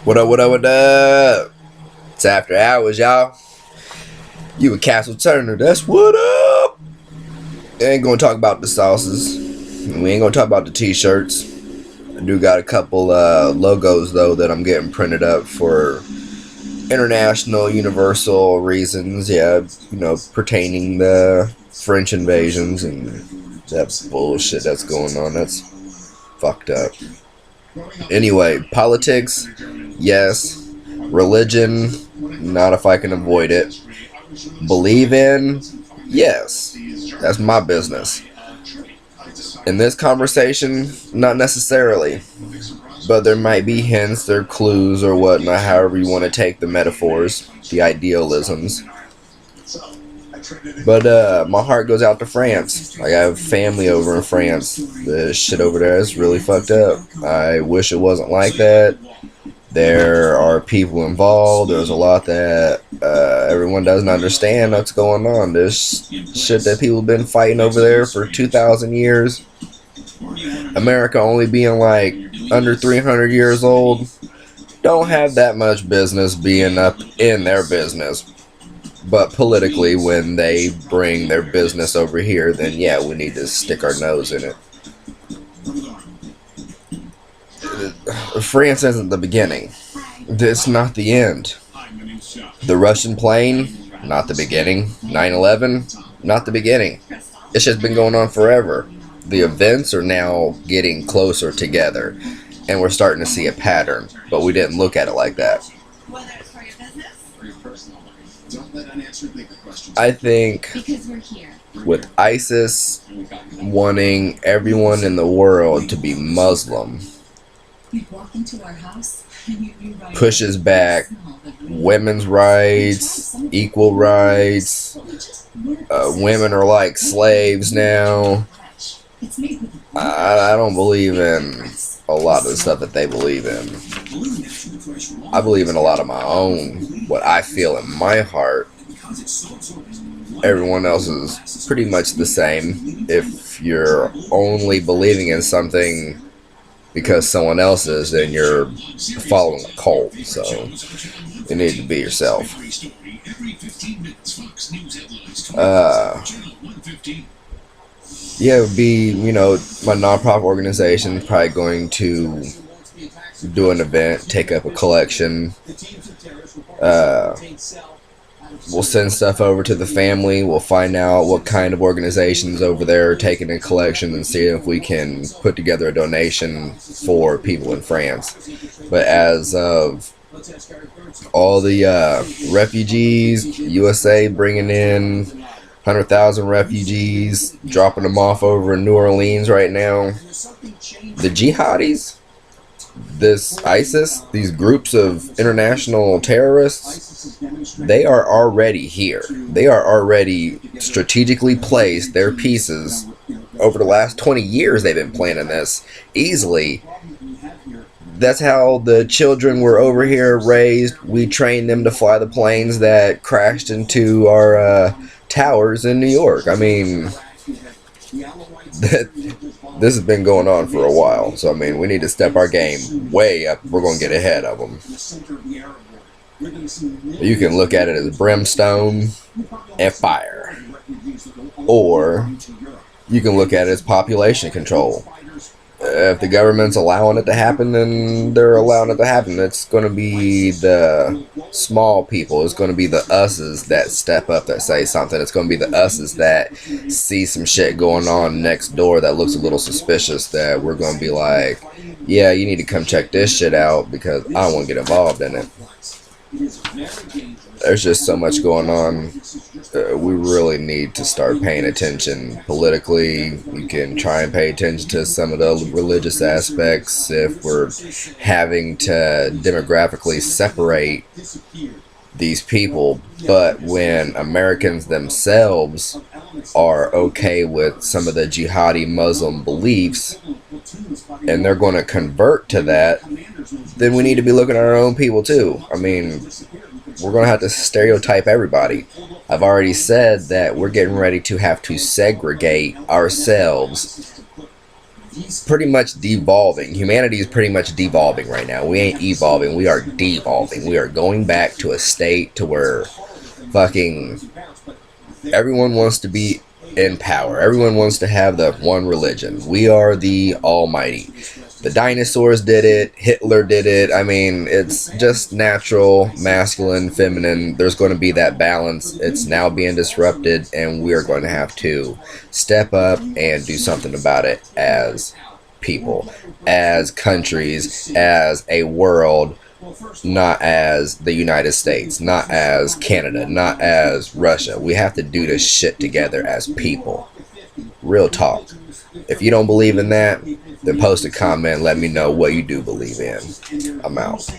What up, what up, what up? It's after hours, y'all. You with Castle Turner, that's what up. Ain't gonna talk about the sauces. We ain't gonna talk about the t-shirts. I do got a couple logos though that I'm getting printed up for international universal reasons. Yeah, pertaining the French invasions and that bullshit that's going on. That's fucked up. Anyway, politics, yes. Religion, not if I can avoid it. Believe in, yes. That's my business. In this conversation, not necessarily. But there might be hints or clues or whatnot, however you want to take the metaphors, the idealisms. But my heart goes out to France. I have family over in France. The shit over there is really fucked up. I wish it wasn't like that. There are people involved. There's a lot that everyone doesn't understand what's going on. There's shit that people have been fighting over there for 2,000 years. America only being like under 300 years old. Don't have that much business being up in their business. But politically, when they bring their business over here, then yeah, we need to stick our nose in it. France isn't the beginning. It's not the end. The Russian plane, not the beginning. 9/11, not the beginning. It's just been going on forever. The events are now getting closer together, and we're starting to see a pattern, but we didn't look at it like that. I think with ISIS wanting everyone in the world to be Muslim, pushes back women's rights, equal rights. Women are like slaves now. I don't believe in a lot of the stuff that they believe in. I believe in a lot of my own, what I feel in my heart. Everyone else is pretty much the same. If you're only believing in something because someone else is, then you're following a cult. So you need to be yourself. Yeah, it would be, my nonprofit organization probably going to do an event, take up a collection. We'll send stuff over to the family. We'll find out what kind of organizations over there are taking a collection and see if we can put together a donation for people in France. But as of all the refugees, USA bringing in 100,000 refugees, dropping them off over in New Orleans right now. The jihadis, this ISIS, these groups of international terrorists, they are already here. They are already strategically placed their pieces. Over the last 20 years they've been planning this easily. That's how the children were over here raised. We trained them to fly the planes that crashed into our towers in New York. I mean, this has been going on for a while. So, I mean, we need to step our game way up. We're going to get ahead of them. You can look at it as brimstone and fire. Or you can look at it as population control. If the government's allowing it to happen, then they're allowing it to happen. It's going to be the small people. It's going to be the us's that step up, that say something. It's going to be the us's that see some shit going on next door that looks a little suspicious, that we're going to be like, yeah, you need to come check this shit out because I don't want to get involved in it. There's just so much going on. We really need to start paying attention politically. We can try and pay attention to some of the religious aspects if we're having to demographically separate these people. But when Americans themselves are okay with some of the jihadi Muslim beliefs and they're going to convert to that, then we need to be looking at our own people too. I mean, we're going to have to stereotype everybody. I've already said that we're getting ready to have to segregate ourselves pretty much devolving. Humanity is pretty much devolving right now. We ain't evolving. We are devolving. We are going back to a state to where fucking everyone wants to be in power. Everyone wants to have the one religion. We are the almighty. The dinosaurs did it. Hitler did it. I mean, it's just natural, masculine, feminine. There's going to be that balance. It's now being disrupted, and we are going to have to step up and do something about it as people, as countries, as a world, not as the United States, not as Canada, not as Russia. We have to do this shit together as people. Real talk. If you don't believe in that, then post a comment. Let me know what you do believe in. I'm out.